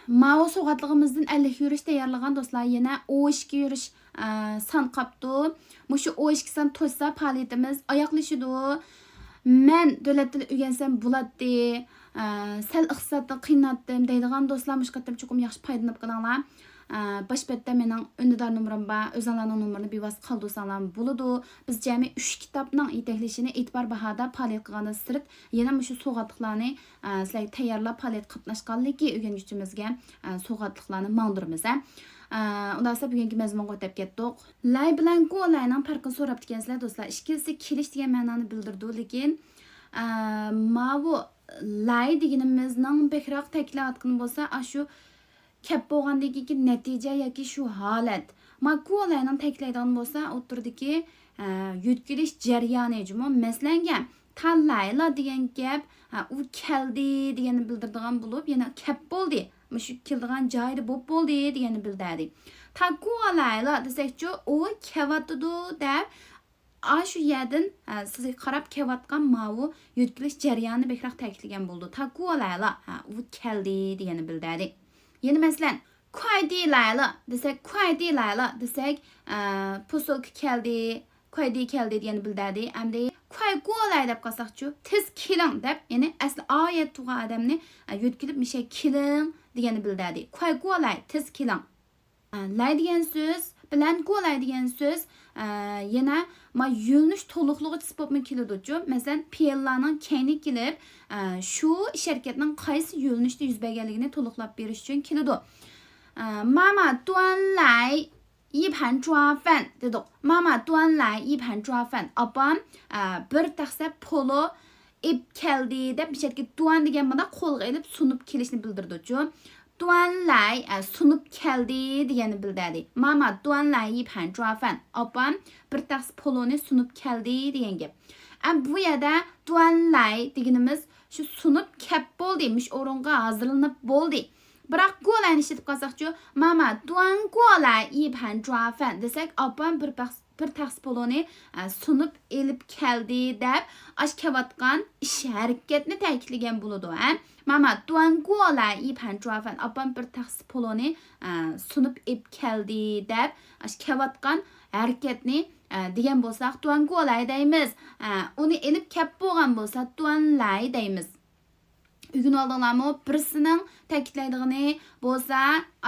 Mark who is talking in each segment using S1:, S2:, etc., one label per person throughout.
S1: Mao soğatlığımızdan 50 yürüş tayarlagan dostlar yana O2 yürüş san qapdı. Muşu O2 san to'sa faoliyatimiz oyoqlashidu. Men davlat tili o'rgansam bo'ladi. Sal iqtisodda qiynatdim deydigan do'stlar mush qatam cho'qim yaxshi foydalanib qolinglar. Baş betdə mənim öndədar nömrəm var. Özünlərin nömrəni bivas qaldırsanlar buludu. Biz cəmi 3 kitabның yetəklişini etibar bahada fəaliyyət qılğandan sırf yana məşu soğatlıqlarını sizlərə tayarlab fəaliyyət qatnaşqanlıqı öyrənişimizə soğatlıqlarını mağdurumuz. Ondan sonra bugünkü məzmunğa ötəb getdik. Lay bilan go layның farqını sorab dikensizlər dostlar. İkisi keliş degan ma'noni bildirdi, lekin bu lay deganimizning bekroq ta'kidlayotgan bo'lsa, shu kep bo'lgandagi natija yoki shu holat. Maqualarning ta'kidlaydigan bo'lsa, o'tirdiki yutkilish jarayoni jumon masalan tanlayla degan gap u keldi degani bildiradigan bo'lib, yana kep bo'ldi. Shu keldigan joyda bo'ldi degani bildiradi. Taqualayla desakchi u kevatdi deb shu yerdan sizga qarab kevatgan mavu yutkilish jarayoni bekroq ta'kidlagan bo'ldi. Taqualayla u keldi degani bildiradi. Yeni mesela kuaydi layla desek posolka keldi degani bildirdi. Hamda kuay golay deb qasaqchu tez keling deb, ya'ni asli oyat tug'an odamni yutkilib misha keling degani bildirdi. Kuay golay tez keling. Lay degan so'z bilan golay degan so'z yana yo'lnish to'liqligi sifotmi keladi-chu. Masalan, fe'llarning keyni kelib, shu harakatning qaysi yo'lnishda yuz berganligini to'liqlab berish uchun keladi. Mama 端来一盘抓饭 dedik. Mama 端来一盘抓饭. Opam bir taxsa polo ip keldi deb bir yerga duan degan mana qo'lga ilib sunib kelishni bildirdi-chu. 端来 sunib keldi degani bildirdi. Mama 端来一盘抓饭. Opam bir taxsa poloni sunib keldi degan gap. Bu yerda 端来deganimiz shu sunib kep bo'ldi, o'ringa hozirlanib bo'ldi. Biroq go'layni ishlatib qolsaqchu, mama 端过来一盘抓饭 desak, opam bir taxs poloni sunib elib keldi deb kelayotgan ish harakatni ta'kidlagan bo'ladi. Mama 端过来一盘抓饭, opam bir taxs poloni sunib elib keldi deb kelayotgan harakatni degan bo'lsak, 端过来 deymiz. Uni elib kep bo'lgan bo'lsa, 端来 deymiz. Ügün oldinglarmi, birisining ta'kidlaydigini bo'lsa,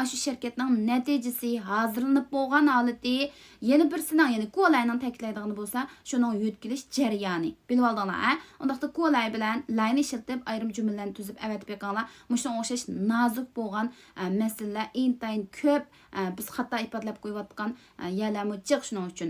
S1: shu shirkatning natijasi hozirlanib bo'lgan holati, yana birisining, ya'ni qo'layning ta'kidlaydigini bo'lsa, shuning yutkilish jarayoni. Bilib oldinglar, undaqda qo'lay bilan layni ishlatib ayrim jumlalarni tuzib avatib beqinglar. Mushunga o'xshash nozik bo'lgan masalalar intayin ko'p biz xato ifodalab qo'yayotgan yerlarmi jiq shuning uchun